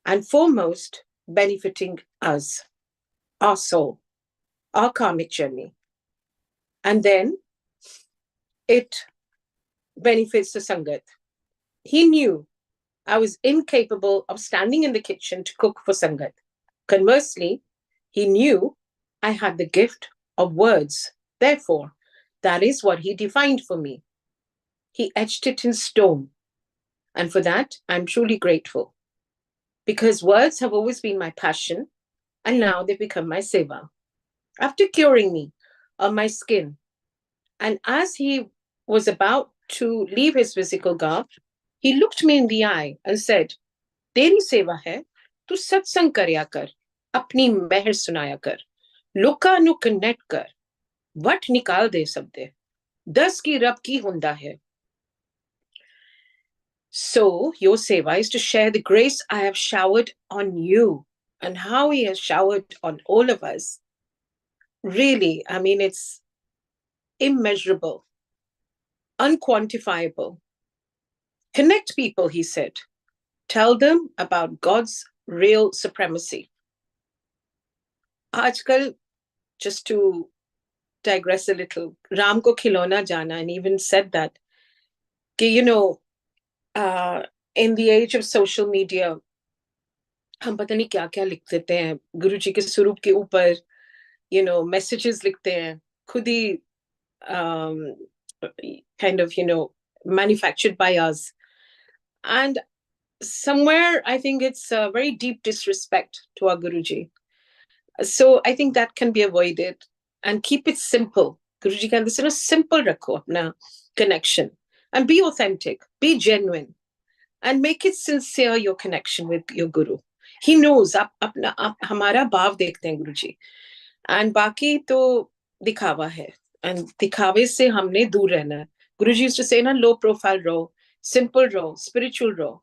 and foremost, benefiting us, our soul, our karmic journey. And then it benefits the Sangat. He knew I was incapable of standing in the kitchen to cook for Sangat. Conversely, he knew I had the gift of words. Therefore, that is what he defined for me. He etched it in stone. And for that, I'm truly grateful. Because words have always been my passion, and now they've become my seva. After curing me of my skin, and as he was about to leave his physical garb, he looked me in the eye and said, Teri seva hai, tu satsang karya kar, apni meher sunaya kar, loka nu connect kar, what nikal de sabde, das ki rab ki hunda hai. So your seva is to share the grace I have showered on you and how he has showered on all of us. Really, I mean, it's immeasurable, unquantifiable. Connect people, he said. Tell them about God's real supremacy. Aajkal, just to digress a little, Ram ko khilona jana, and even said that, you know, in the age of social media, हम पता नहीं क्या क्या लिख देते हैं गुरुजी के स्वरूप के ऊपर, messages लिखते हैं, खुद ही kind of, manufactured by us. And somewhere, I think it's a very deep disrespect to our Guruji. So I think that can be avoided and keep it simple. Guruji can say, simple rakho apna connection and be authentic, be genuine, and make it sincere, your connection with your Guru. He knows, आप हमारा भाव देखते हैं Guruji. And बाकी तो दिखावा है. And दिखावे से हमने दूर रहना है. Guruji used to say, ना, low profile raho, simple raho, spiritual raho.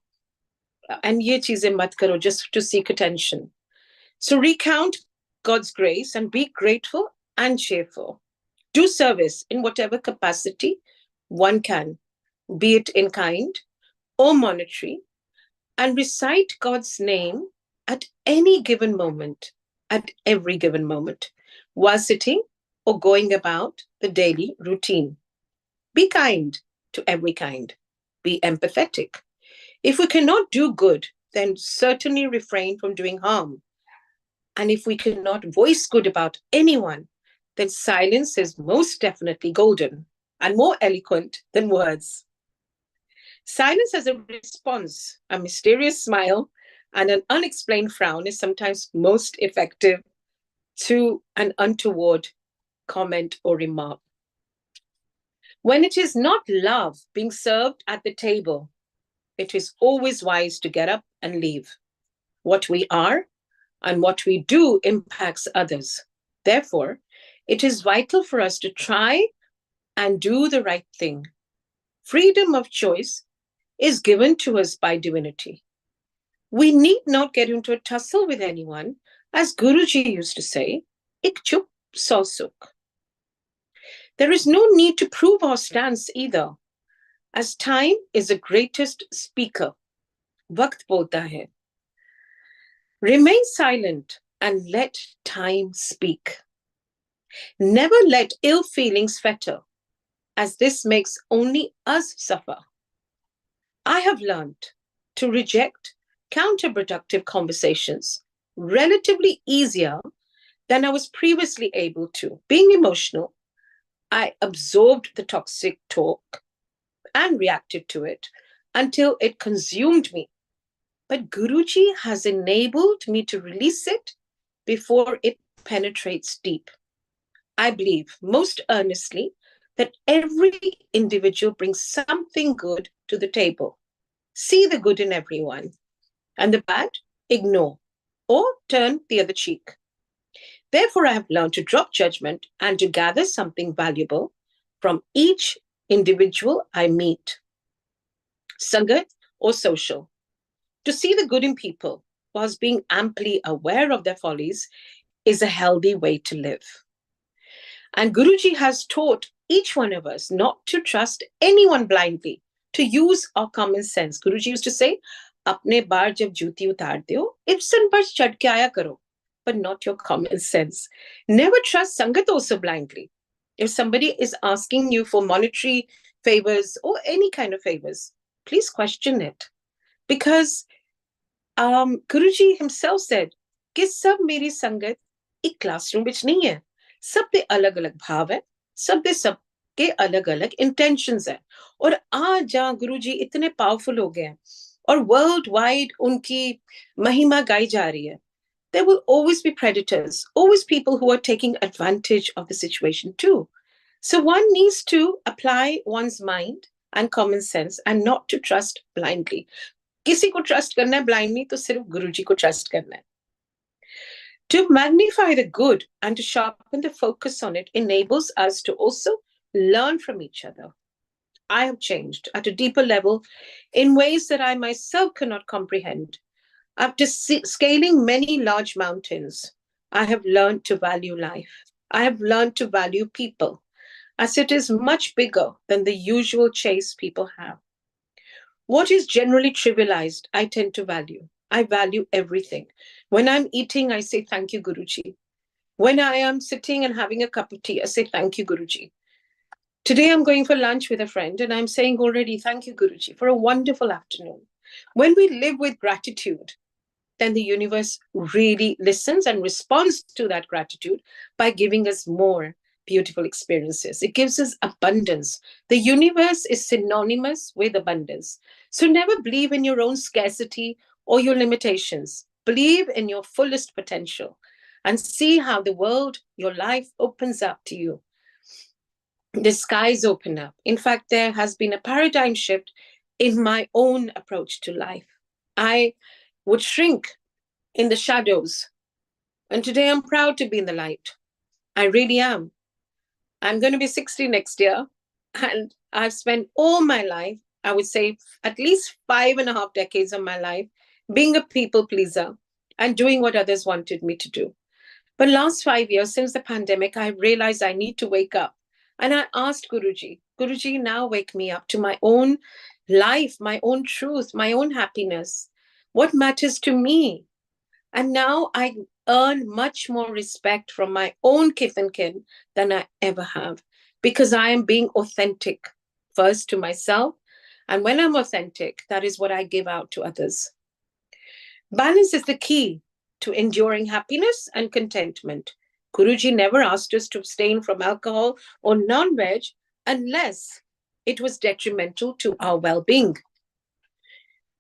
And ye cheezein mat karo just to seek attention. So recount God's grace and be grateful and cheerful. Do service in whatever capacity one can, be it in kind or monetary, and recite God's name at any given moment, at every given moment, while sitting or going about the daily routine. Be kind to every kind. Be empathetic. If we cannot do good, then certainly refrain from doing harm. And if we cannot voice good about anyone, then silence is most definitely golden and more eloquent than words. Silence as a response, a mysterious smile, and an unexplained frown is sometimes most effective to an untoward comment or remark. When it is not love being served at the table, it is always wise to get up and leave. What we are and what we do impacts others. Therefore, it is vital for us to try and do the right thing. Freedom of choice is given to us by divinity. We need not get into a tussle with anyone, as Guruji used to say, ik chup so sukh. There is no need to prove our stance either, as time is the greatest speaker. Waqt bolta hai. Remain silent and let time speak. Never let ill feelings fetter, as this makes only us suffer. I have learned to reject counterproductive conversations relatively easier than I was previously able to. Being emotional, I absorbed the toxic talk and reacted to it until it consumed me. But Guruji has enabled me to release it before it penetrates deep. I believe most earnestly that every individual brings something good to the table. See the good in everyone, and the bad, ignore or turn the other cheek. Therefore, I have learned to drop judgment and to gather something valuable from each individual I meet, Sangat or social. To see the good in people whilst being amply aware of their follies is a healthy way to live. And Guruji has taught each one of us not to trust anyone blindly, to use our common sense. Guruji used to say, अपने बार जब जूती उतारते हो, Ibsen पर चढ़ के आया करो, but not your common sense. Never trust Sangat also blindly. If somebody is asking you for monetary favors or any kind of favors, please question it. Because Guruji himself said कि सब मेरी संगत एक क्लासरूम ਵਿੱਚ नहीं है, सब ਦੇ अलग-अलग भाव है, सब ਦੇ सब के अलग-अलग इंटेंशंस है. और आज जहाँ गुरुजी इतने पावरफुल हो गए हैं और वर्ल्ड वाइड उनकी महिमा गाई जा रही है, there will always be predators, always people who are taking advantage of the situation too. So one needs to apply one's mind and common sense and not to trust blindly. किसी को trust करना है blindly तो सिर्फ गुरुजी को trust करना है. To magnify the good and to sharpen the focus on it enables us to also learn from each other. I have changed at a deeper level in ways that I myself cannot comprehend. After scaling many large mountains, I have learned to value life. I have learned to value people, as it is much bigger than the usual chase people have. What is generally trivialized, I tend to value. I value everything. When I'm eating, I say, thank you, Guruji. When I am sitting and having a cup of tea, I say, thank you, Guruji. Today, I'm going for lunch with a friend, and I'm saying already, thank you, Guruji, for a wonderful afternoon. When we live with gratitude, then the universe really listens and responds to that gratitude by giving us more beautiful experiences. It gives us abundance. The universe is synonymous with abundance. So never believe in your own scarcity or your limitations. Believe in your fullest potential and see how the world, your life opens up to you. The skies open up. In fact, there has been a paradigm shift in my own approach to life. I would shrink in the shadows. And today I'm proud to be in the light. I really am. I'm going to be 60 next year. And I've spent all my life, I would say at least 5.5 decades of my life, being a people pleaser and doing what others wanted me to do. But last 5 years, since the pandemic, I realized I need to wake up. And I asked Guruji, Guruji, now wake me up to my own life, my own truth, my own happiness. What matters to me? And now I earn much more respect from my own kith and kin than I ever have, because I am being authentic first to myself. And when I'm authentic, that is what I give out to others. Balance is the key to enduring happiness and contentment. Guruji never asked us to abstain from alcohol or non-veg unless it was detrimental to our well-being.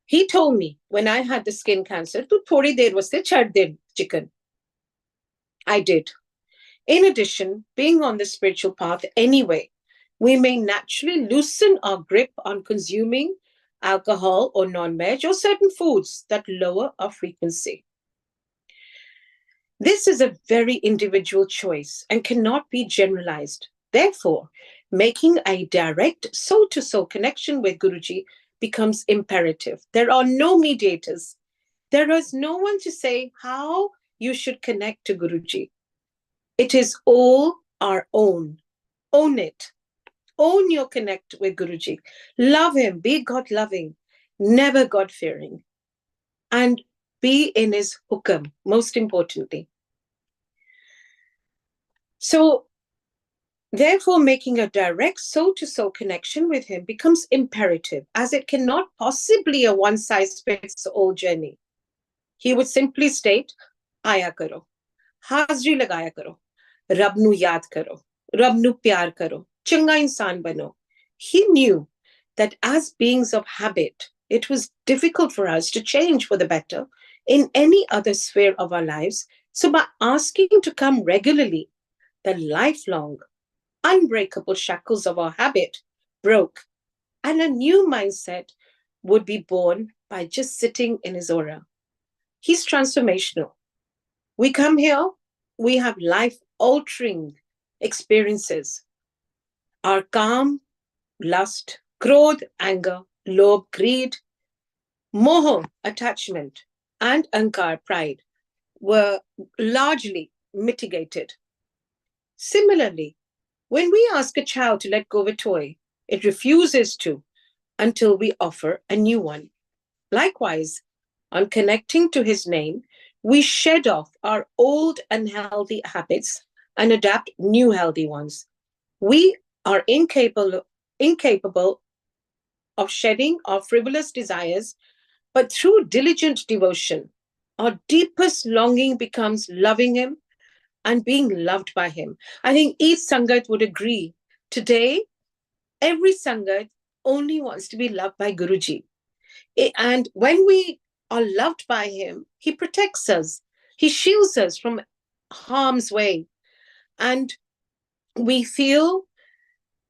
He told me when I had the skin cancer, to thodi der waste chhad de chicken. I did. In addition, being on the spiritual path anyway, we may naturally loosen our grip on consuming alcohol or non-veg or certain foods that lower our frequency. This is a very individual choice and cannot be generalized. Therefore, making a direct soul-to-soul connection with Guruji becomes imperative. There are no mediators. There is no one to say how you should connect to Guruji. It is all our own. Own it. Own your connect with Guruji. Love him. Be God-loving. Never God-fearing. And be in his hukam, most importantly. So, therefore, making a direct soul-to-soul connection with him becomes imperative, as it cannot possibly a one-size-fits-all journey. He would simply state, Aya karo, hazri lagaya karo, Rab nu yaad karo, Rab nu pyar karo, changa insan bano. He knew that as beings of habit, it was difficult for us to change for the better in any other sphere of our lives. So by asking him to come regularly, the lifelong, unbreakable shackles of our habit broke, and a new mindset would be born by just sitting in his aura. He's transformational. We come here, we have life-altering experiences. Our calm, lust, krodh, anger, lobh, greed, moho, attachment, and ankar, pride, were largely mitigated. Similarly, when we ask a child to let go of a toy, it refuses to until we offer a new one. Likewise, on connecting to his name, we shed off our old unhealthy habits and adapt new healthy ones. We are incapable of shedding our frivolous desires, but through diligent devotion, our deepest longing becomes loving him and being loved by him. I think each Sangat would agree. Today, every Sangat only wants to be loved by Guruji. And when we are loved by him, he protects us, he shields us from harm's way. And we feel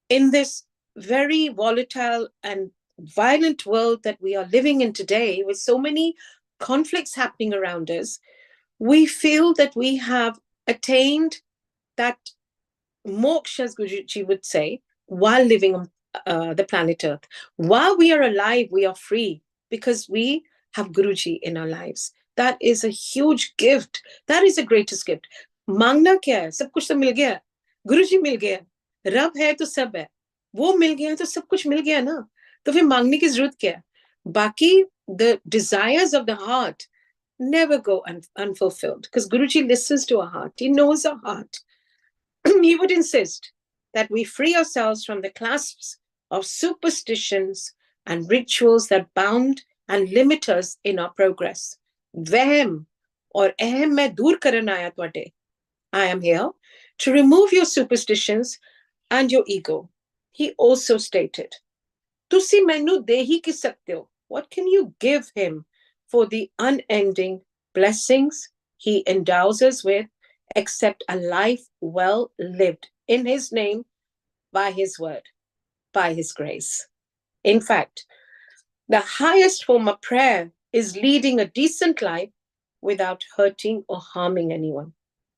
in this very volatile and violent world that we are living in today, with so many conflicts happening around us, we feel that we have attained that moksha, as Guruji would say, while living on the planet Earth. While we are alive, we are free because we have Guruji in our lives. That is a huge gift. That is the greatest gift. मांगना क्या है? सब कुछ तो मिल गया. गुरुजी मिल गया. रब है तो सब है. वो मिल गया तो सब कुछ मिल गया ना. तो फिर मांगने की जरूरत क्या है? बाकी the desires of the heart never go unfulfilled because Guruji listens to our heart. He knows our heart. He would insist that we free ourselves from the clasps of superstitions and rituals that bound and limit us in our progress. Veham or ahem mein dur karan aaya twade. I am here to remove your superstitions and your ego. He also stated, Tusi mainu de hi ki sakte ho. What can you give him for the unending blessings he endows us with, except a life well lived in his name, by his word, by his grace? In fact, the highest form of prayer is leading a decent life without hurting or harming anyone.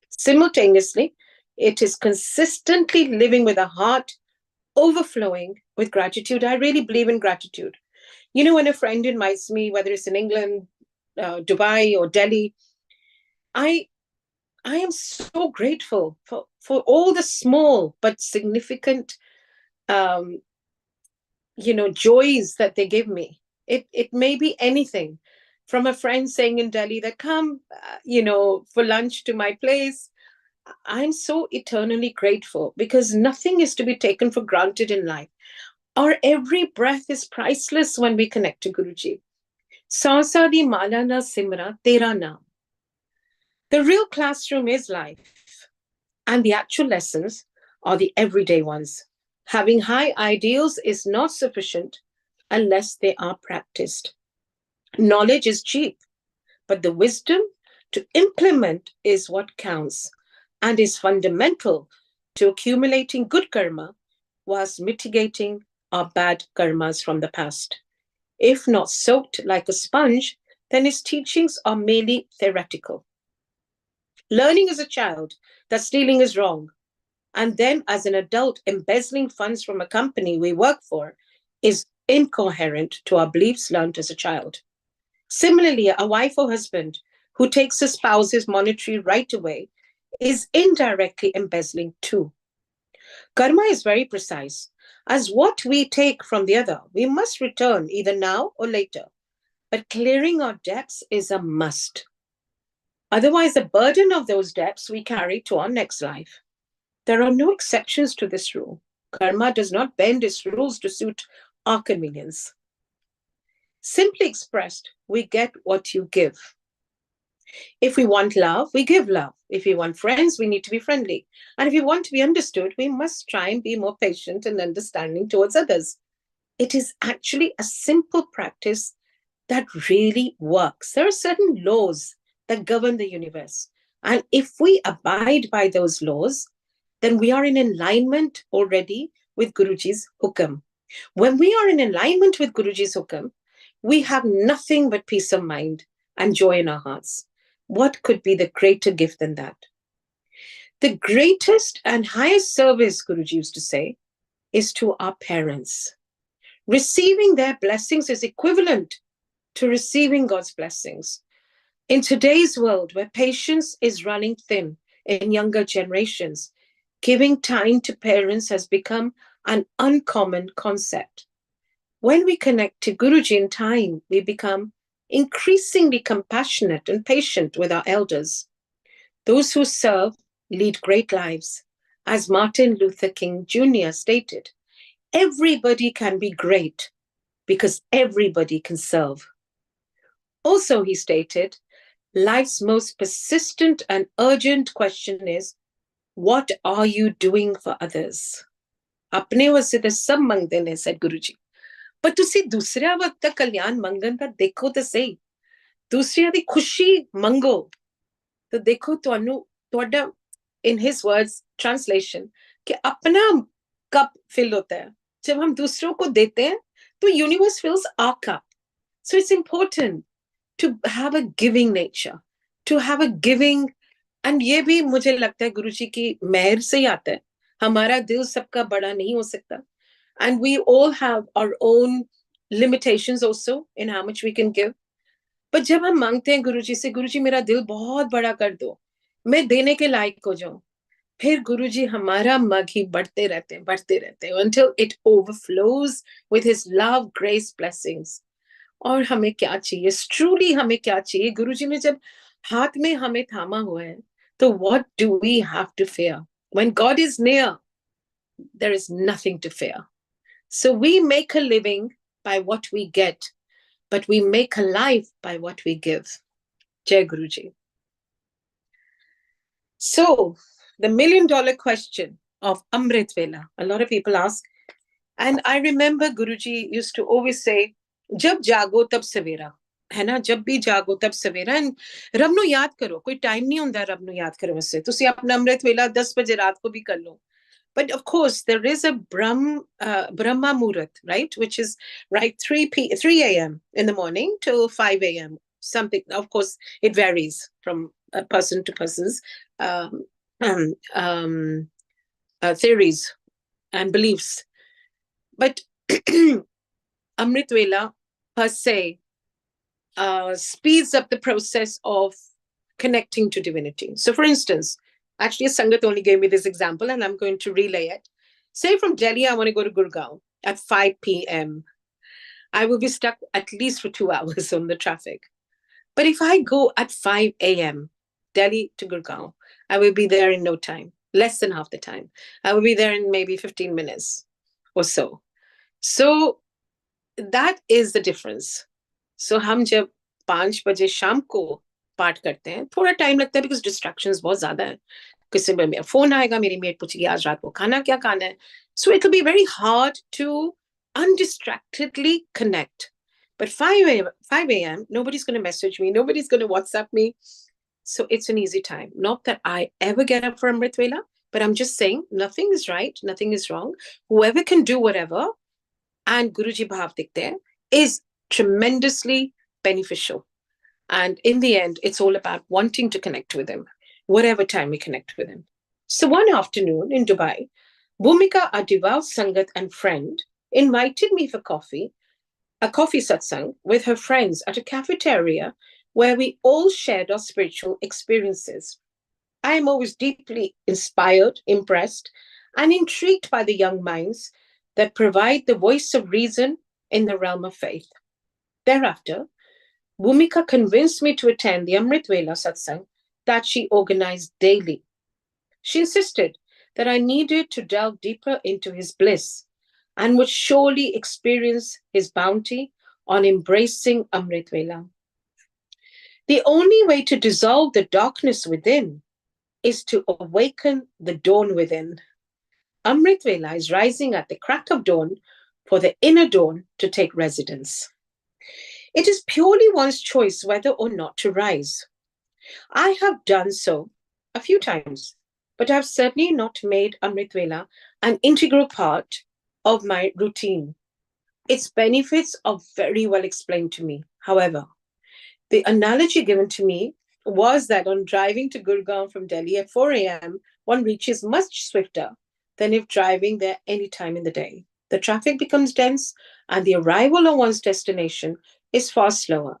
Simultaneously, it is consistently living with a heart overflowing with gratitude. I really believe in gratitude. You know, when a friend invites me, whether it's in England, Dubai, or Delhi, I am so grateful for all the small but significant, joys that they give me. It may be anything from a friend saying in Delhi that come, for lunch to my place. I'm so eternally grateful because nothing is to be taken for granted in life. Our every breath is priceless when we connect to Guruji. Sansa di mala na simra tera naam. The real classroom is life, and the actual lessons are the everyday ones. Having high ideals is not sufficient unless they are practiced. Knowledge is cheap, but the wisdom to implement is what counts and is fundamental to accumulating good karma whilst mitigating our bad karmas from the past. If not soaked like a sponge, then his teachings are merely theoretical. Learning as a child that stealing is wrong, and then as an adult embezzling funds from a company we work for is incoherent to our beliefs learned as a child. Similarly, a wife or husband who takes a spouse's monetary right away is indirectly embezzling too. Karma is very precise. As what we take from the other, we must return either now or later. But clearing our debts is a must. Otherwise, the burden of those debts we carry to our next life. There are no exceptions to this rule. Karma does not bend its rules to suit our convenience. Simply expressed, we get what you give. If we want love, we give love. If we want friends, we need to be friendly. And if we want to be understood, we must try and be more patient and understanding towards others. It is actually a simple practice that really works. There are certain laws that govern the universe. And if we abide by those laws, then we are in alignment already with Guruji's hukam. When we are in alignment with Guruji's hukam, we have nothing but peace of mind and joy in our hearts. What could be the greater gift than that? The greatest and highest service, Guruji used to say, is to our parents. Receiving their blessings is equivalent to receiving God's blessings. In today's world, where patience is running thin in younger generations, giving time to parents has become an uncommon concept. When we connect to Guruji in time, we become increasingly compassionate and patient with our elders. Those who serve lead great lives. As Martin Luther King Jr. stated, everybody can be great because everybody can serve. Also, he stated, life's most persistent and urgent question is, what are you doing for others? अपने वास्ते तो सब मंगते ने, said Guruji. पर तुसी दूसरे वक्त कल्याण मंगन दा देखो तो सही. दूसरिया दी खुशी मंगो तो देखो तुहाडा, in his words translation, कि अपना कप फिल होता है जब हम दूसरों को देते हैं तो universe fills our cup. So it's important to have a giving nature, to have a giving. And ये भी मुझे लगता है गुरुजी की मेहर से ही आता है. हमारा दिल सबका बड़ा नहीं हो सकता. And we all have our own limitations also in how much we can give. But जब हम मांगते हैं गुरुजी से, गुरुजी मेरा दिल बहुत बड़ा कर दो, मैं देने के लायक हो जाऊं, फिर गुरुजी हमारा मग ही बढ़ते रहते हैं until it overflows with his love, grace, blessings. और हमें क्या चाहिए, truly हमें क्या चाहिए? गुरुजी ने जब हाथ में हमें थामा हुआ है, तो what do we have to fear? When God is near, there is nothing to fear. So we make a living by what we get, but we make a life by what we give. Jai Guruji. So the $1 million question of Amrit Vela, a lot of people ask, and I remember Guruji used to always say, जब जागो तब सवेरा, है ना, जब भी जागो तब सवेरा. And रब नु याद करो, कोई टाइम नहीं होता रब नु याद करने वास्ते. तुसी अपना अमृत वेला 10 बजे रात को भी कर लो. But of course, there is a Brahma Murat, right? Which is right 3 a.m. in the morning till 5 a.m. Something, of course, it varies from person to person's theories and beliefs. But Amrit Vela per se speeds up the process of connecting to divinity. So for instance, actually Sangat only gave me this example and I'm going to relay it. Say from Delhi, I want to go to Gurgaon at 5 p.m. I will be stuck at least for 2 hours on the traffic. But if I go at 5 a.m., Delhi to Gurgaon, I will be there in no time, less than half the time. I will be there in maybe 15 minutes or so. So that is the difference. So हम जब 5 बजे शाम को पाठ करते हैं, थोड़ा time लगता है because distractions बहुत ज्यादा है. किसी में मेरा फोन आएगा, मेरी मेट पूछेगी आज रात को खाना क्या खाना है. So it will be very hard to undistractedly connect. But 5 a.m., nobody's going to message me, nobody's going to WhatsApp me. So it's an easy time. Not that I ever get up for Amrit Vela, but I'm just saying nothing is right, nothing is wrong. Whoever can do whatever, and Guruji Bhav Dikhte is tremendously beneficial. And in the end, it's all about wanting to connect with him, whatever time we connect with him. So one afternoon in Dubai, Bhumika, a devout Sangat and friend, invited me for coffee, a coffee satsang with her friends at a cafeteria where we all shared our spiritual experiences. I am always deeply inspired, impressed, and intrigued by the young minds that provide the voice of reason in the realm of faith. Thereafter, Bhumika convinced me to attend the Amrit Vela satsang that she organized daily. She insisted that I needed to delve deeper into his bliss and would surely experience his bounty on embracing Amrit Vela. The only way to dissolve the darkness within is to awaken the dawn within. Amrit Vela is rising at the crack of dawn for the inner dawn to take residence. It is purely one's choice whether or not to rise. I have done so a few times, but I've certainly not made Amrit Vela an integral part of my routine. Its benefits are very well explained to me. However, the analogy given to me was that on driving to Gurgaon from Delhi at 4 a.m., one reaches much swifter than if driving there any time in the day. The traffic becomes dense and the arrival of one's destination is far slower.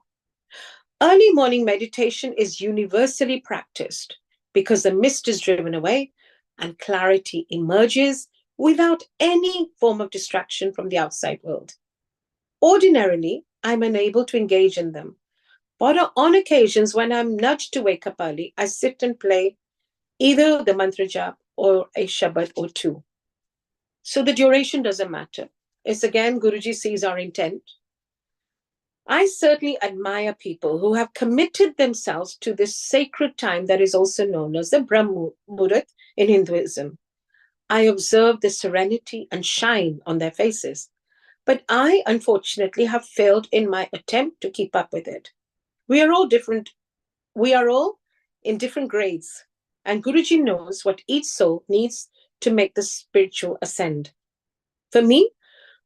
Early morning meditation is universally practiced because the mist is driven away and clarity emerges without any form of distraction from the outside world. Ordinarily, I'm unable to engage in them But on occasions when I'm nudged to wake up early, I sit and play either the mantra jap or a shabad or two. So the duration doesn't matter. It's again, Guruji sees our intent. I certainly admire people who have committed themselves to this sacred time that is also known as the Brahm Muhurat in Hinduism. I observe the serenity and shine on their faces, but I unfortunately have failed in my attempt to keep up with it. We are all different. We are all in different grades, and Guruji knows what each soul needs to make the spiritual ascend. For me,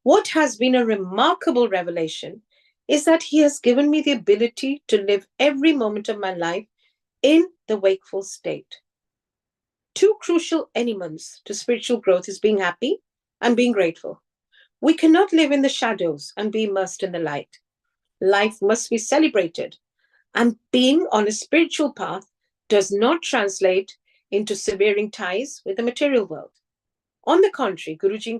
what has been a remarkable revelation is that he has given me the ability to live every moment of my life in the wakeful state. Two crucial elements to spiritual growth is being happy and being grateful. We cannot live in the shadows and be immersed in the light. Life must be celebrated, and being on a spiritual path does not translate into severing ties with the material world. On the contrary, Guruji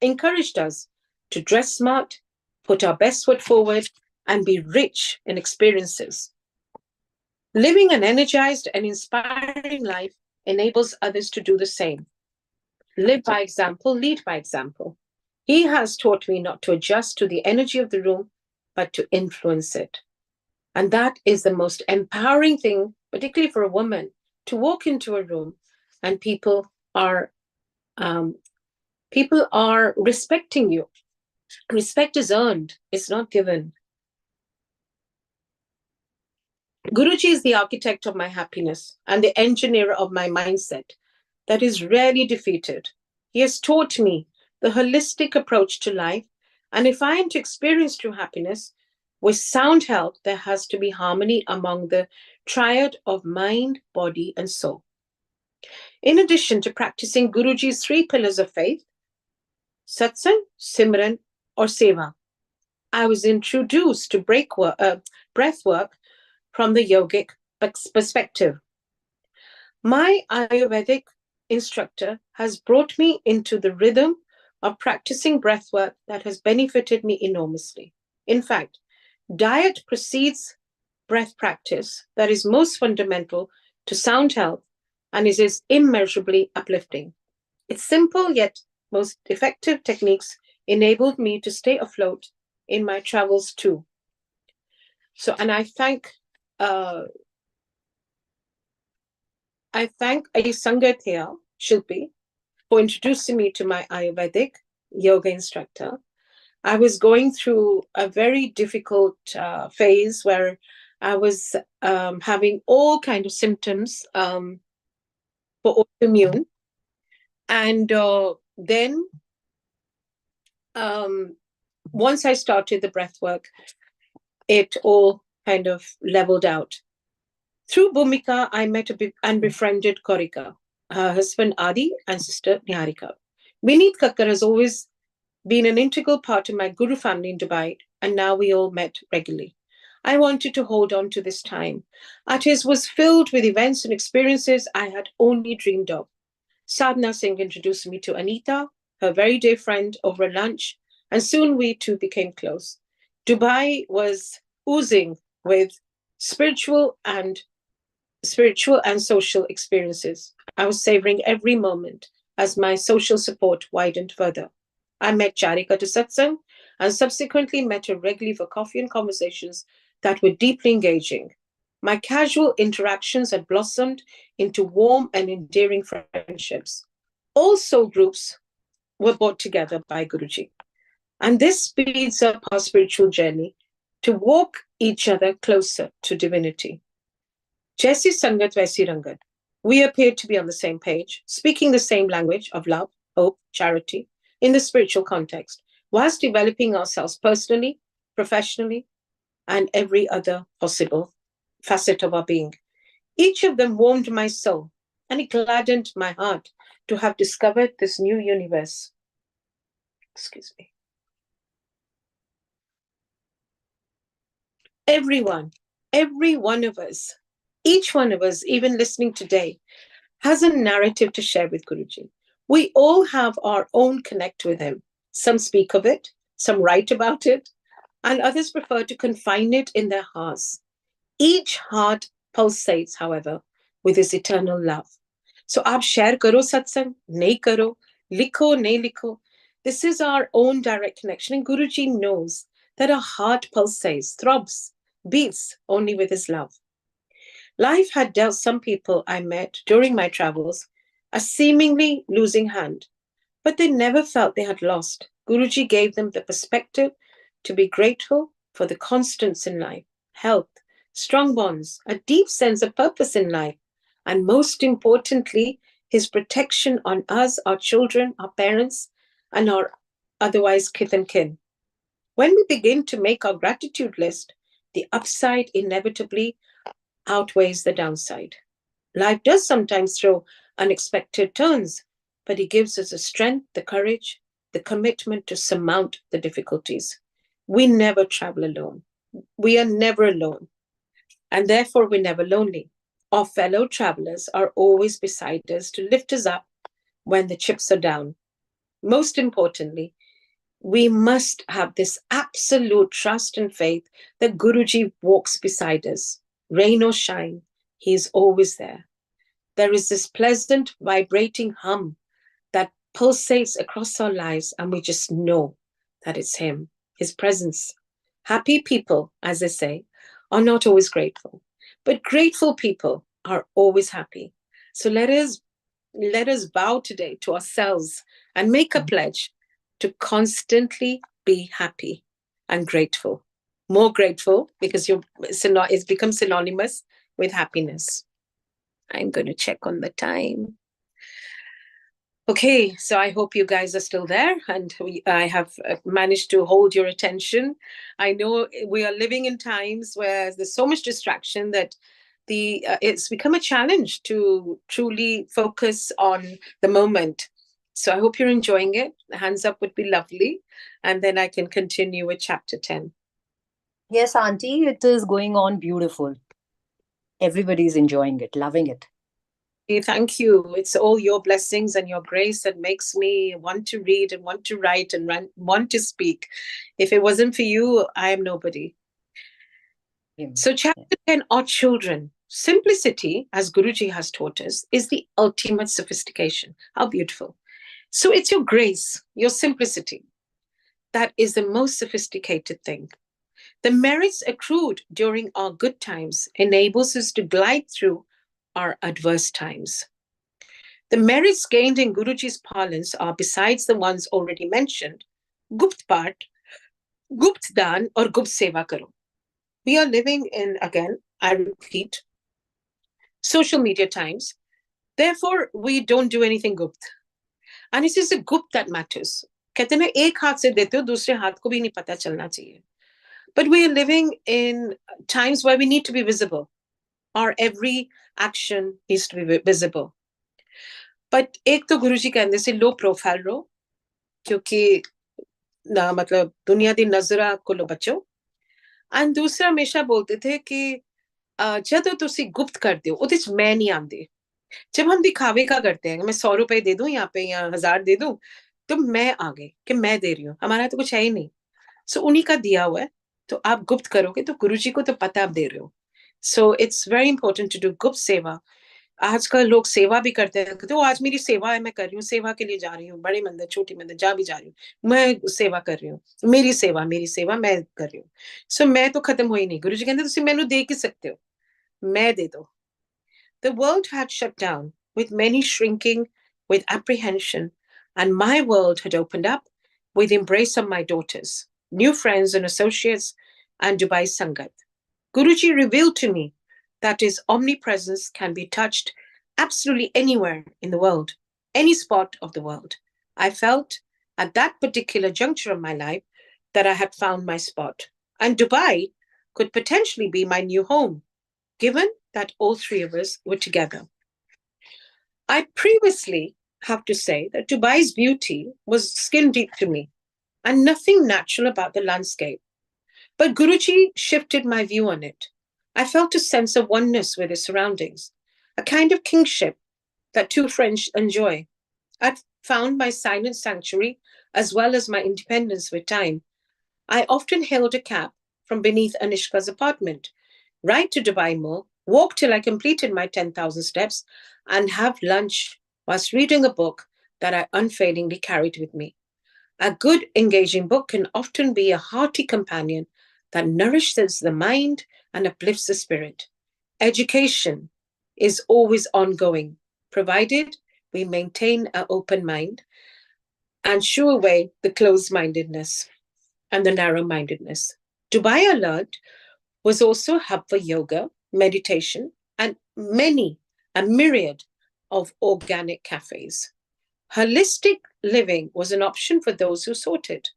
encouraged us to dress smart, put our best foot forward, and be rich in experiences. Living an energized and inspiring life enables others to do the same. Live by example, lead by example. He has taught me not to adjust to the energy of the room, but to influence it. And that is the most empowering thing, particularly for a woman, to walk into a room and people are respecting you. Respect is earned, it's not given. Guruji is the architect of my happiness and the engineer of my mindset that is rarely defeated. He has taught me the holistic approach to life, and if I am to experience true happiness, with sound health, there has to be harmony among the triad of mind, body, and soul. In addition to practicing Guruji's three pillars of faith, satsang, simran, or seva, I was introduced to breath work from the yogic perspective. My Ayurvedic instructor has brought me into the rhythm of practicing breath work that has benefited me enormously. In fact, diet precedes breath practice that is most fundamental to sound health and is immeasurably uplifting. Its simple yet most effective techniques enabled me to stay afloat in my travels too. So, and I thank a Sangathya Shilpi for introducing me to my Ayurvedic yoga instructor. I was going through a very difficult phase where I was having all kinds of symptoms for autoimmune. And then once I started the breath work, it all kind of leveled out. Through Bhumika, I met and befriended Korika, her husband Adi, and sister Niharika. Vineet Kakkar has always been an integral part of my Guru family in Dubai, and now we all met regularly. I wanted to hold on to this time. It was filled with events and experiences I had only dreamed of. Sadhna Singh introduced me to Anita, her very dear friend, over lunch, and soon we two became close. Dubai was oozing with spiritual and social experiences. I was savoring every moment as my social support widened further. I met Charika to satsang and subsequently met her regularly for coffee and conversations that were deeply engaging. My casual interactions had blossomed into warm and endearing friendships. All soul groups were brought together by Guruji. And this speeds up our spiritual journey to walk each other closer to divinity. Jaisi Sangat Vaisi Rangat. We appeared to be on the same page, speaking the same language of love, hope, charity, in the spiritual context, whilst developing ourselves personally, professionally, and every other possible facet of our being. Each of them warmed my soul, and it gladdened my heart to have discovered this new universe. Excuse me. Everyone, every one of us, each one of us, even listening today, has a narrative to share with Guruji. We all have our own connect with him. Some speak of it, some write about it, and others prefer to confine it in their hearts. Each heart pulsates, however, with his eternal love. So आप share करो सत्संग, नहीं करो, लिखो, नहीं लिखो. This is our own direct connection. And Guruji knows that our heart pulsates, throbs, beats only with his love. Life had dealt some people I met during my travels a seemingly losing hand, but they never felt they had lost. Guruji gave them the perspective to be grateful for the constants in life, health, strong bonds, a deep sense of purpose in life, and most importantly, his protection on us, our children, our parents, and our otherwise kith and kin. When we begin to make our gratitude list, the upside inevitably outweighs the downside. Life does sometimes throw unexpected turns, but he gives us the strength, the courage, the commitment to surmount the difficulties. We never travel alone. We are never alone, and therefore we're never lonely. Our fellow travelers are always beside us to lift us up when the chips are down. Most importantly, we must have this absolute trust and faith that Guruji walks beside us. Rain or shine, he is always there. There is this pleasant, vibrating hum that pulsates across our lives, and we just know that it's him, his presence. Happy people, as they say, are not always grateful, but grateful people are always happy. So let us vow today to ourselves and make a pledge to constantly be happy and grateful. More grateful because it's become synonymous with happiness. I'm going to check on the time. Okay, so I hope you guys are still there and I have managed to hold your attention. I know we are living in times where there's so much distraction that it's become a challenge to truly focus on the moment. So I hope you're enjoying it. Hands up would be lovely. And then I can continue with chapter 10. Yes, Auntie, it is going on beautiful. Everybody's enjoying it, loving it. Thank you. It's all your blessings and your grace that makes me want to read and want to write and want to speak. If it wasn't for you, I am nobody. So chapter 10, our children. Simplicity, as Guruji has taught us, is the ultimate sophistication. How beautiful. So it's your grace, your simplicity. That is the most sophisticated thing. The merits accrued during our good times enables us to glide through our adverse times. The merits gained in Guruji's parlance are, besides the ones already mentioned, Gupt Part, Gupt Dan, or Gupt Seva Karo. We are living in, again, I repeat, social media times. Therefore, we don't do anything Gupt. And it is the Gupt that matters. कहते हैं एक हाथ से देते हो दूसरे हाथ को भी नहीं पता चलना चाहिए. But we are living in times where we need to be visible. Our every action needs to be visible. But एक तो गुरुजी कहते से लो प्रोफाइल रो क्योंकि ना मतलब दुनिया दी नजरा कोलो बचो. And दूसरा हमेशा बोलते थे कि जब तुसी गुप्त कर दियो ਉਹਦੇ ਚ मैं नहीं आंदी. जब हम दिखावे का करते हैं मैं 100 रुपए दे दूं यहाँ पे या 1000 दे दूं तो मैं आ गई कि मैं दे रही हूँ हमारा तो कुछ है ही नहीं. सो उन्हीं का दिया हुआ है तो आप गुप्त करोगे तो गुरुजी को तो पता आप दे रहे हो. So it's very important to do गुप्त सेवा. आजकल लोग सेवा भी करते हैं तो आज मेरी सेवा है मैं कर रही हूँ सेवा के लिए जा रही हूँ बड़े मंदिर छोटी मंदिर जा भी जा रही हूँ मैं सेवा कर रही हूँ मेरी सेवा मैं कर रही हूँ. सो मैं तो खत्म हो ही नहीं. गुरुजी कहते तुम मैनू दे ही सकते हो मैं दे दो. The world had shut down, with many shrinking with apprehension, and my world had opened up with the embrace of my daughters, new friends and associates, and Dubai Sangat. Guruji revealed to me that his omnipresence can be touched absolutely anywhere in the world, any spot of the world. I felt at that particular juncture of my life that I had found my spot, and Dubai could potentially be my new home, given that all three of us were together. I previously have to say that Dubai's beauty was skin deep to me and nothing natural about the landscape. But Guruji shifted my view on it. I felt a sense of oneness with his surroundings, a kind of kingship that two friends enjoy. I'd found my silent sanctuary as well as my independence with time. I often hailed a cab from beneath Anishka's apartment, ride to Dubai Mall, walk till I completed my 10,000 steps, and have lunch whilst reading a book that I unfailingly carried with me. A good, engaging book can often be a hearty companion that nourishes the mind and uplifts the spirit. Education is always ongoing, provided we maintain an open mind and shoo away the closed mindedness and the narrow mindedness. Dubai, I learned, was also a hub for yoga, meditation, and a myriad of organic cafes. Holistic living was an option for those who sought it.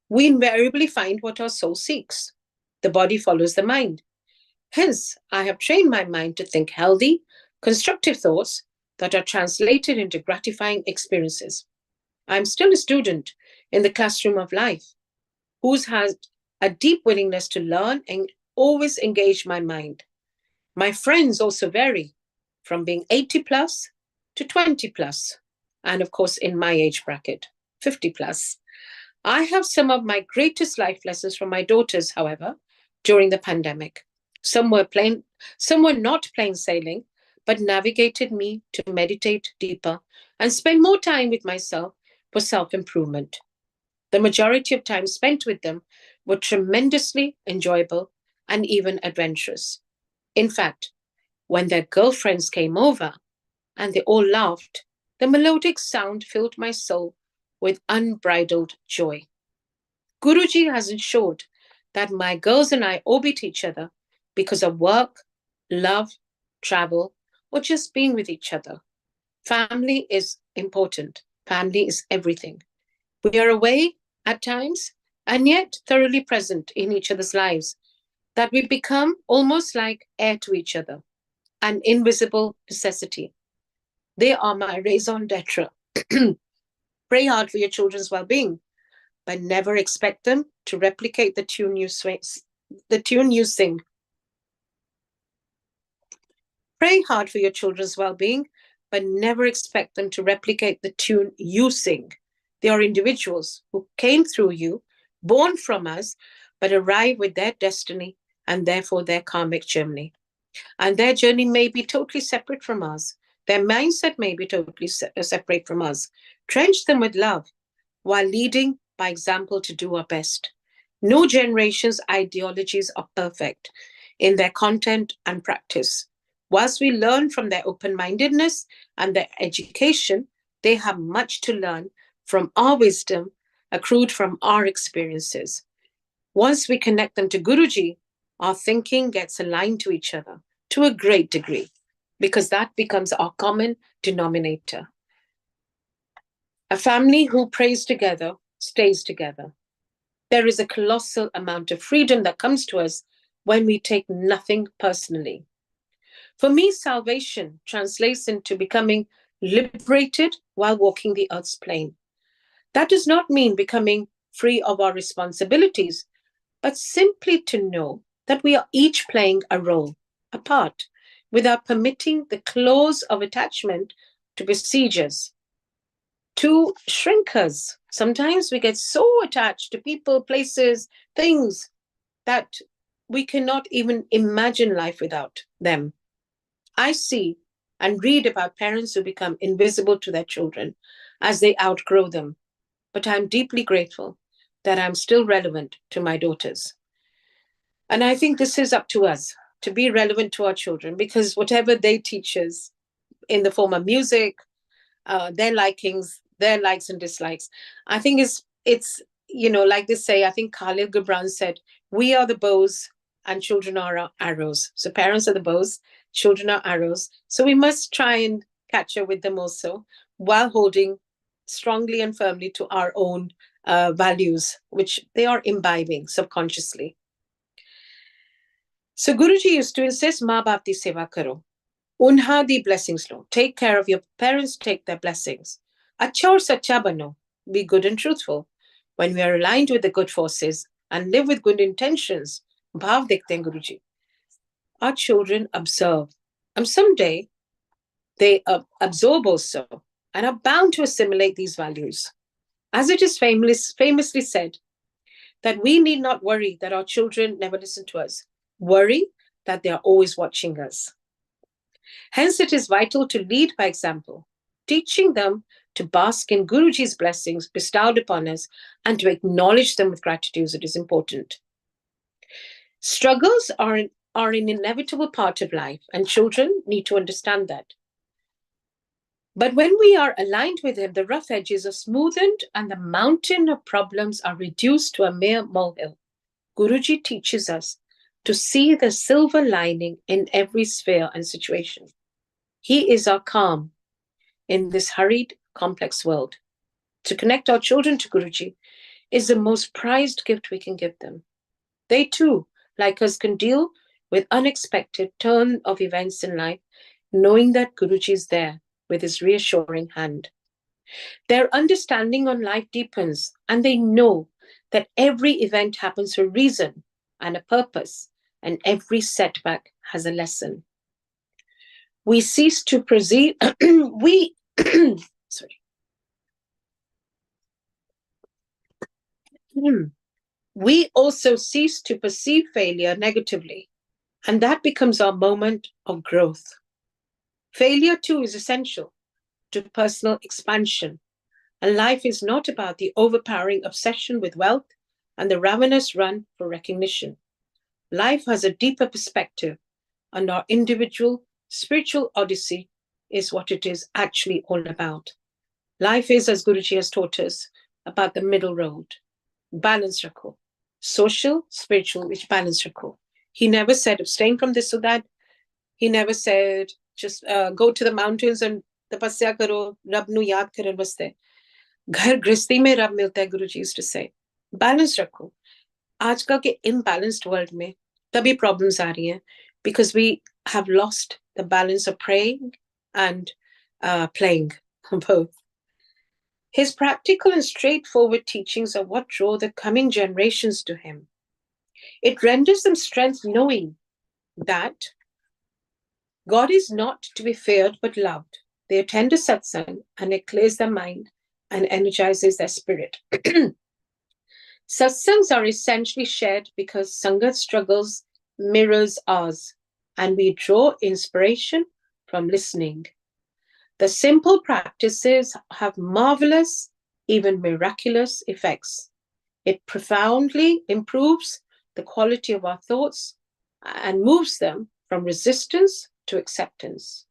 We invariably find what our soul seeks. The body follows the mind. Hence, I have trained my mind to think healthy, constructive thoughts that are translated into gratifying experiences. I'm still a student in the classroom of life who's had a deep willingness to learn and always engage my mind. My friends also vary from being 80 plus to 20 plus, and of course, in my age bracket, 50 plus. I have some of my greatest life lessons from my daughters, however, during the pandemic. Some were some were not plain sailing, but navigated me to meditate deeper and spend more time with myself for self-improvement. The majority of time spent with them were tremendously enjoyable and even adventurous. In fact, when their girlfriends came over and they all laughed, the melodic sound filled my soul with unbridled joy. Guruji has ensured that my girls and I orbit each other because of work, love, travel, or just being with each other. Family is important. Family is everything. We are away at times and yet thoroughly present in each other's lives, that we become almost like air to each other, an invisible necessity. They are my raison d'etre. Pray hard for your children's well-being, but never expect them to replicate the tune you sing. Pray hard for your children's well-being, but never expect them to replicate the tune you sing. They are individuals who came through you, born from us, but arrive with their destiny and therefore their karmic journey. And their journey may be totally separate from us. Their mindset may be totally separate from us. Trench them with love while leading by example to do our best. No generation's ideologies are perfect in their content and practice. Whilst we learn from their open-mindedness and their education, they have much to learn from our wisdom accrued from our experiences. Once we connect them to Guruji, our thinking gets aligned to each other to a great degree, because that becomes our common denominator. A family who prays together stays together. There is a colossal amount of freedom that comes to us when we take nothing personally. For me, salvation translates into becoming liberated while walking the earth's plane. That does not mean becoming free of our responsibilities, but simply to know that we are each playing a role, a part, without permitting the claws of attachment to besiege us, to shrink us. Sometimes we get so attached to people, places, things that we cannot even imagine life without them. I see and read about parents who become invisible to their children as they outgrow them. But I'm deeply grateful that I'm still relevant to my daughters. And I think this is up to us to be relevant to our children, because whatever they teach us in the form of music, their likings, their likes and dislikes, I think it's like they say, I think Khalil Gibran said, we are the bows and children are our arrows. So parents are the bows, children are arrows. So we must try and catch up with them also, while holding strongly and firmly to our own values, which they are imbibing subconsciously. So Guruji used to insist, "Ma baap di seva karo. Unha di blessings lo. Take care of your parents, take their blessings. Acha aur sacha bano. Be good and truthful. When we are aligned with the good forces and live with good intentions, bhav dekhte hain Guruji. Our children observe. And someday they absorb also and are bound to assimilate these values. As it is famously said, that we need not worry that our children never listen to us. Worry that they are always watching us. Hence, it is vital to lead by example, teaching them to bask in Guruji's blessings bestowed upon us and to acknowledge them with gratitude. It is important. Struggles are an inevitable part of life, and children need to understand that. But when we are aligned with him, the rough edges are smoothened and the mountain of problems are reduced to a mere molehill. Guruji teaches us to see the silver lining in every sphere and situation. He is our calm in this hurried, complex world. To connect our children to Guruji is the most prized gift we can give them. They too, like us, can deal with unexpected turn of events in life, knowing that Guruji is there with his reassuring hand. Their understanding on life deepens, and they know that every event happens for a reason and a purpose, and every setback has a lesson. We cease to perceive, sorry. We also cease to perceive failure negatively, and that becomes our moment of growth. Failure, too, is essential to personal expansion, and life is not about the overpowering obsession with wealth and the ravenous run for recognition. Life has a deeper perspective, and our individual spiritual odyssey is what it is actually all about. Life is, as Guruji has taught us, about the middle road. Balance rakho. Social, spiritual, which balance rakho. He never said abstain from this or that. He never said just go to the mountains and tapasya karo, Rab nu yaad karan vaste. Ghar grihasti mein Rab milta hai, Guruji used to say. Balance rakho. आजकल के imbalanced world में तभी problems आ रही हैं because we have lost the balance of praying and playing, both. His practical and straightforward teachings are what draw the coming generations to him. It renders them strength knowing that God is not to be feared but loved. They attend a satsang and it clears their mind and energizes their spirit. Satsangs are essentially shared because Sangat struggles mirrors ours, and we draw inspiration from listening. The simple practices have marvelous, even miraculous effects. It profoundly improves the quality of our thoughts and moves them from resistance to acceptance,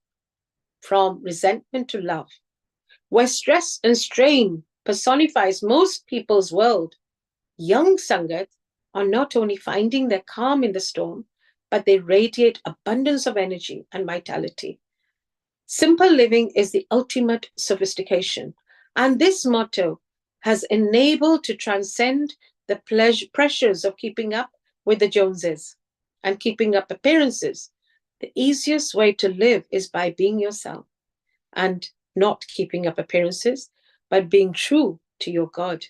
from resentment to love. Where stress and strain personifies most people's world, young Sangat are not only finding their calm in the storm, but they radiate abundance of energy and vitality. Simple living is the ultimate sophistication, and this motto has enabled to transcend the pressures of keeping up with the Joneses and keeping up appearances. The easiest way to live is by being yourself and not keeping up appearances, but being true to your God.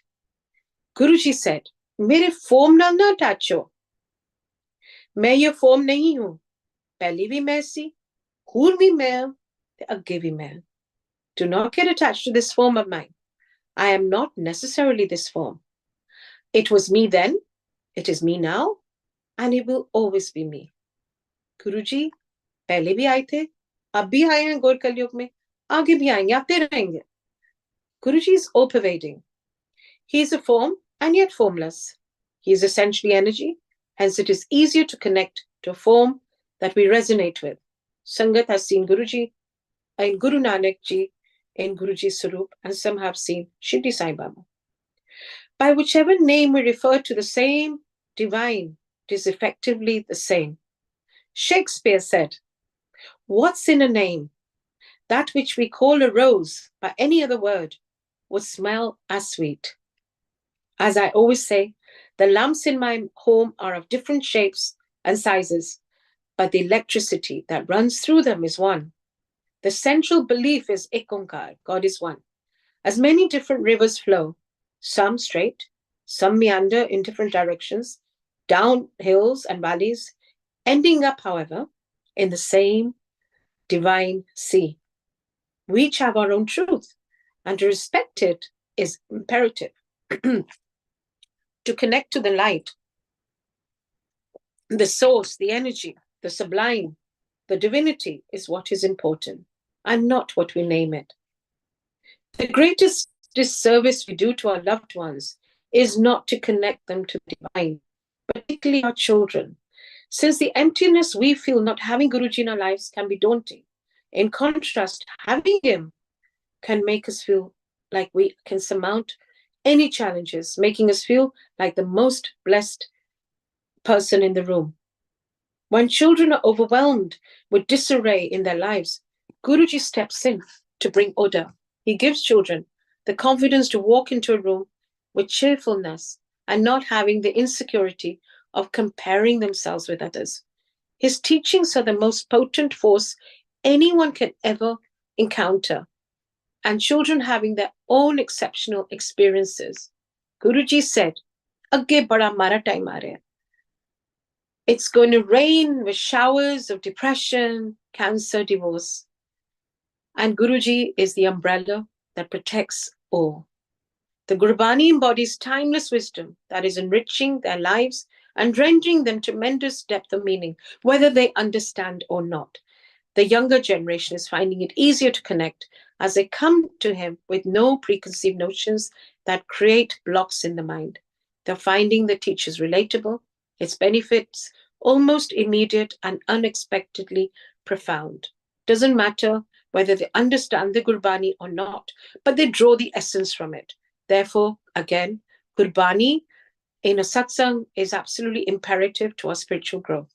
Guruji said, मेरे form नाल ना attach हो, मैं ये form नहीं हूं, पहले भी मैं सी, हुन भी मैं हूं, ते अगे भी मैं. Do not get attached to this form of mine. I am not necessarily this form. It was me then, it is me now, and it will always be me. Guruji पहले भी आए थे, अब भी आए हैं गौर कलयुग में, आगे भी आएंगे, आते रहेंगे. Guruji is all pervading. He is a form and yet formless. He is essentially energy, hence it is easier to connect to a form that we resonate with. Sangat has seen Guruji in Guru Nanak Ji, in Guruji's Sarup, and some have seen Shirdi Sai Baba. By whichever name we refer to the same divine, it is effectively the same. Shakespeare said, "What's in a name? That which we call a rose by any other word would smell as sweet." As I always say, the lamps in my home are of different shapes and sizes, but the electricity that runs through them is one. The central belief is Ek Onkar, God is one. As many different rivers flow, some straight, some meander in different directions, down hills and valleys, ending up, however, in the same divine sea. We each have our own truth, and to respect it is imperative. to connect to the light, the source, the energy, the sublime, the divinity is what is important, and not what we name it. The greatest disservice we do to our loved ones is not to connect them to the divine, particularly our children, since the emptiness we feel not having Guruji in our lives can be daunting. In contrast, having him can make us feel like we can surmount any challenges, making us feel like the most blessed person in the room. When children are overwhelmed with disarray in their lives, Guruji steps in to bring order. He gives children the confidence to walk into a room with cheerfulness and not having the insecurity of comparing themselves with others. His teachings are the most potent force anyone can ever encounter, and children having their own exceptional experiences. Guruji said, "Agge bada mara time aa raha hai." It's going to rain with showers of depression, cancer, divorce. And Guruji is the umbrella that protects all. The Gurbani embodies timeless wisdom that is enriching their lives and rendering them tremendous depth of meaning, whether they understand or not. The younger generation is finding it easier to connect as they come to him with no preconceived notions that create blocks in the mind. They're finding the teachers relatable, its benefits almost immediate and unexpectedly profound. Doesn't matter whether they understand the Gurbani or not, but they draw the essence from it. Therefore, again, Gurbani in a satsang is absolutely imperative to our spiritual growth.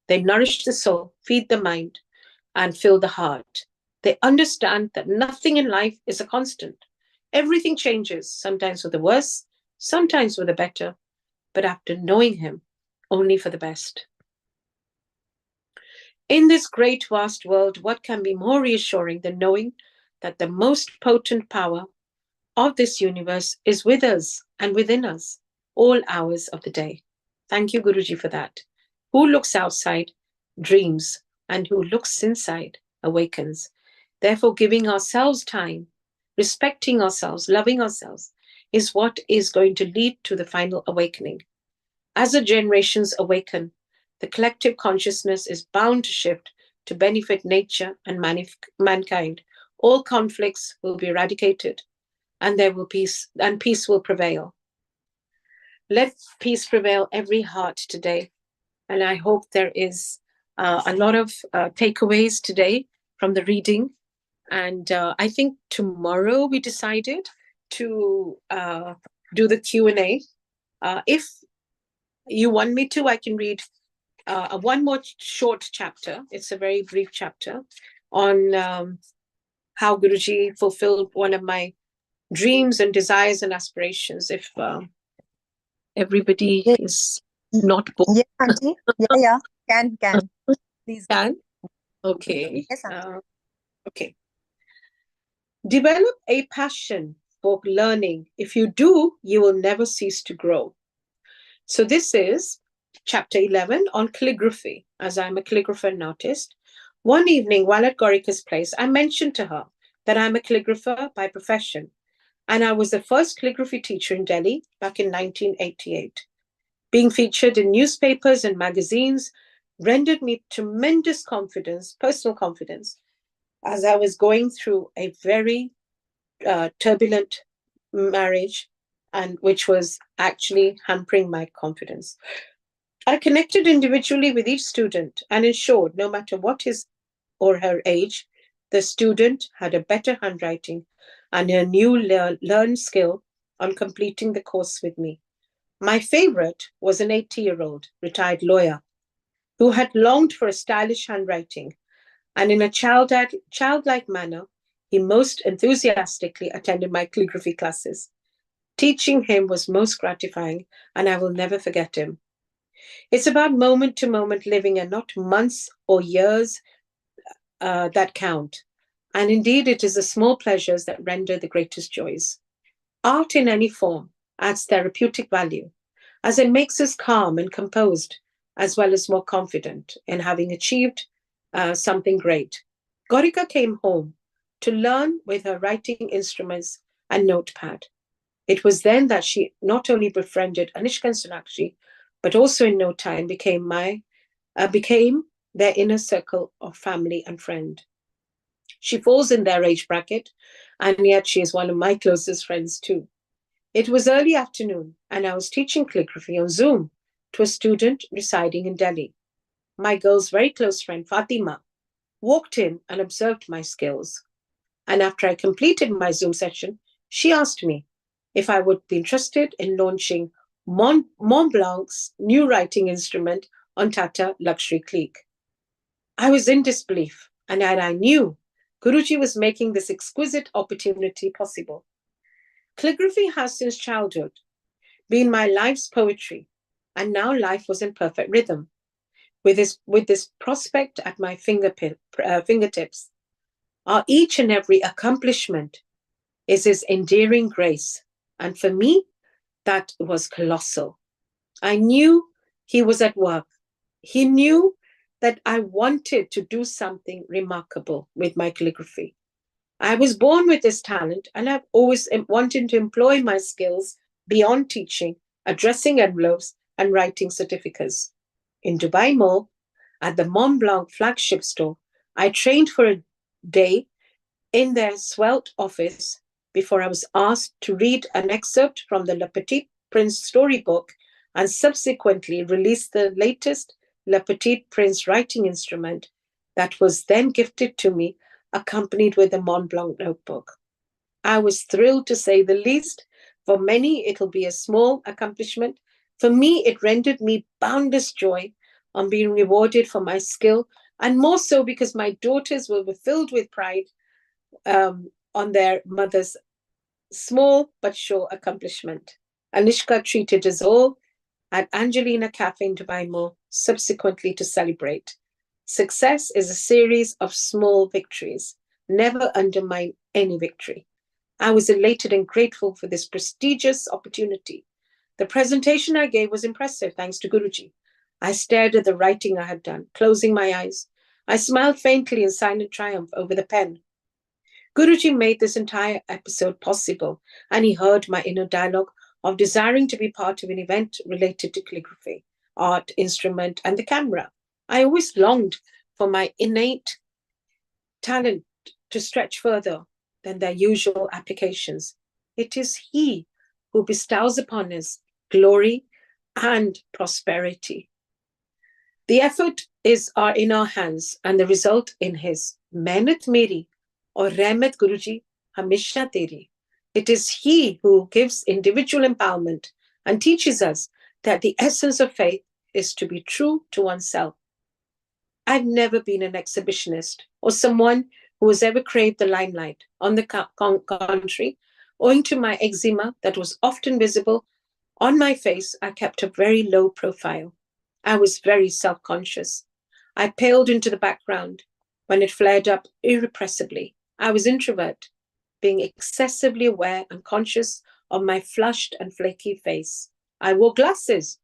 They nourish the soul, feed the mind, and fill the heart. They understand that nothing in life is a constant. Everything changes, sometimes for the worse, sometimes for the better, but after knowing him, only for the best. In this great vast world, what can be more reassuring than knowing that the most potent power of this universe is with us and within us all hours of the day? Thank you, Guruji, for that. Who looks outside dreams, and who looks inside awakens. Therefore, giving ourselves time, respecting ourselves, loving ourselves is what is going to lead to the final awakening. As the generations awaken, the collective consciousness is bound to shift to benefit nature and mankind. All conflicts will be eradicated, and there will peace, and peace will prevail. Let peace prevail every heart today, and I hope there is a lot of takeaways today from the reading. And I think tomorrow we decided to do the Q&A. If you want me to, I can read one more short chapter. It's a very brief chapter on how Guruji fulfilled one of my dreams and desires and aspirations. If everybody is not bored. Yeah, Auntie. Yeah. Can. Please. Can? Okay. Yes, Auntie. Okay. Develop a passion for learning. If you do, you will never cease to grow. So this is chapter 11 on calligraphy, as I'm a calligrapher and artist. One evening while at Gorika's place, I mentioned to her that I'm a calligrapher by profession, and I was the first calligraphy teacher in Delhi back in 1988. Being featured in newspapers and magazines rendered me tremendous confidence, personal confidence, as I was going through a very turbulent marriage, and which was actually hampering my confidence. I connected individually with each student and ensured, no matter what his or her age, the student had a better handwriting and a new learned skill on completing the course with me. My favorite was an 80-year-old retired lawyer who had longed for a stylish handwriting, and in a childlike manner, he most enthusiastically attended my calligraphy classes. Teaching him was most gratifying, and I will never forget him. It's about moment-to-moment living and not months or years that count. And indeed, it is the small pleasures that render the greatest joys. Art in any form adds therapeutic value, as it makes us calm and composed, as well as more confident in having achieved something great. Gorika came home to learn with her writing instruments and notepad. It was then that she not only befriended Anushka and Sonakshi, but also in no time became their inner circle of family and friend. She falls in their age bracket, and yet she is one of my closest friends too. It was early afternoon, and I was teaching calligraphy on Zoom to a student residing in Delhi. My girl's very close friend, Fatima, walked in and observed my skills. And after I completed my Zoom session, she asked me if I would be interested in launching Mont Blanc's new writing instrument on Tata Luxury Clique. I was in disbelief, and I knew Guruji was making this exquisite opportunity possible. Calligraphy has since childhood been my life's poetry, and now life was in perfect rhythm. With this prospect at my fingertips, each and every accomplishment is his endearing grace. And for me, that was colossal. I knew he was at work. He knew that I wanted to do something remarkable with my calligraphy. I was born with this talent, and I've always wanted to employ my skills beyond teaching, addressing envelopes, and writing certificates. In Dubai Mall, at the Mont Blanc flagship store, I trained for a day in their svelte office before I was asked to read an excerpt from the Le Petit Prince storybook and subsequently release the latest Le Petit Prince writing instrument that was then gifted to me, accompanied with a Mont Blanc notebook. I was thrilled, to say the least. For many, it'll be a small accomplishment. For me, it rendered me boundless joy on being rewarded for my skill, and more so because my daughters were filled with pride on their mother's small but sure accomplishment. Anushka treated us all at Angelina Cafe in Dubai Mall subsequently to celebrate. Success is a series of small victories. Never undermine any victory. I was elated and grateful for this prestigious opportunity. The presentation I gave was impressive, thanks to Guruji. I stared at the writing I had done, closing my eyes. I smiled faintly in silent triumph over the pen. Guruji made this entire episode possible, and he heard my inner dialogue of desiring to be part of an event related to calligraphy, art, instrument, and the camera. I always longed for my innate talent to stretch further than their usual applications. It is he who bestows upon us glory and prosperity. The effort are in our hands, and the result in his. Mehnat meri or Rahmat Guruji hamisha teri. It is he who gives individual empowerment and teaches us that the essence of faith is to be true to oneself. I've never been an exhibitionist or someone who has ever craved the limelight. On the contrary, owing to my eczema that was often visible on my face, I kept a very low profile. I was very self-conscious. I paled into the background when it flared up irrepressibly. I was introvert, being excessively aware and conscious of my flushed and flaky face. I wore glasses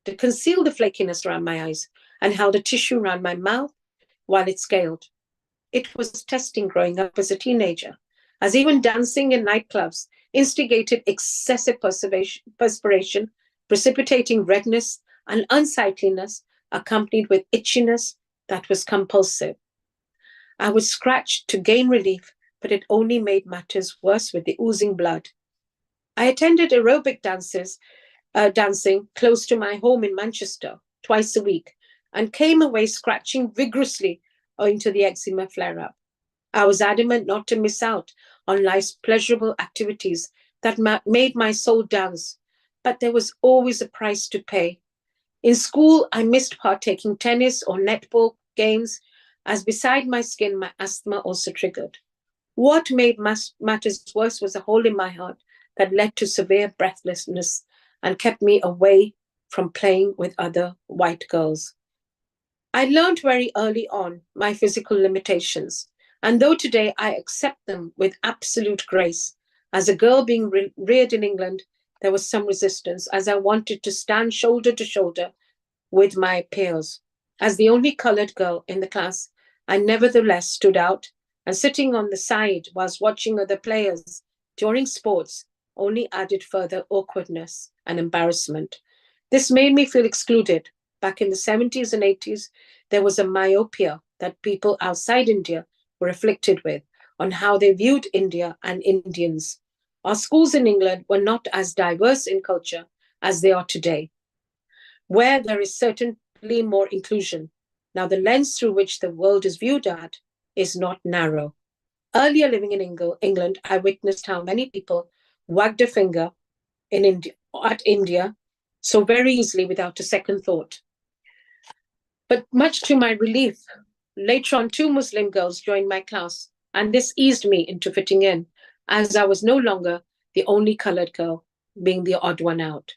to conceal the flakiness around my eyes and held a tissue around my mouth while it scaled. It was testing growing up as a teenager, as even dancing in nightclubs instigated excessive perspiration, precipitating redness and unsightliness, accompanied with itchiness that was compulsive. I would scratch to gain relief, but it only made matters worse with the oozing blood. I attended aerobic dancing close to my home in Manchester twice a week, and came away scratching vigorously owing to the eczema flare-up. I was adamant not to miss out on life's pleasurable activities that made my soul dance, but there was always a price to pay. In school, I missed partaking tennis or netball games, as beside my skin, my asthma also triggered. What made matters worse was a hole in my heart that led to severe breathlessness and kept me away from playing with other white girls. I learned very early on my physical limitations, and though today I accept them with absolute grace, as a girl being reared in England, there was some resistance as I wanted to stand shoulder to shoulder with my peers. As the only coloured girl in the class, I nevertheless stood out, and sitting on the side whilst watching other players during sports only added further awkwardness and embarrassment. This made me feel excluded. Back in the 70s and 80s, there was a myopia that people outside India were afflicted with on how they viewed India and Indians. Our schools in England were not as diverse in culture as they are today, where there is certainly more inclusion. Now, the lens through which the world is viewed at is not narrow. Earlier living in England, I witnessed how many people wagged a finger in India, at India so very easily without a second thought. But much to my relief, later on, two Muslim girls joined my class, and this eased me into fitting in, as I was no longer the only colored girl, being the odd one out.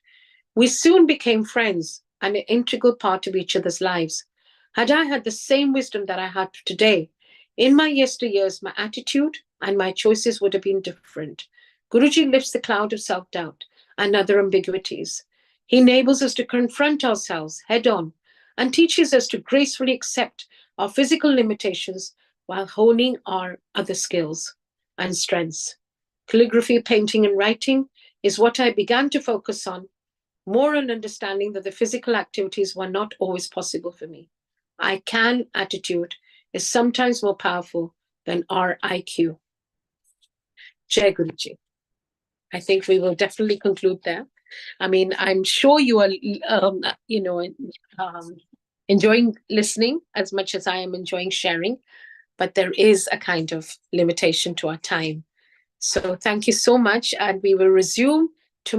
We soon became friends and an integral part of each other's lives. Had I had the same wisdom that I had today, in my yesteryears, my attitude and my choices would have been different. Guruji lifts the cloud of self doubt and other ambiguities. He enables us to confront ourselves head on and teaches us to gracefully accept our physical limitations while honing our other skills and strengths. Calligraphy, painting, and writing is what I began to focus on, more on understanding that the physical activities were not always possible for me. I can attitude is sometimes more powerful than our IQ. Jai Guruji. I think we will definitely conclude there. I mean, I'm sure you are, enjoying listening as much as I am enjoying sharing, but there is a kind of limitation to our time. So thank you so much, and we will resume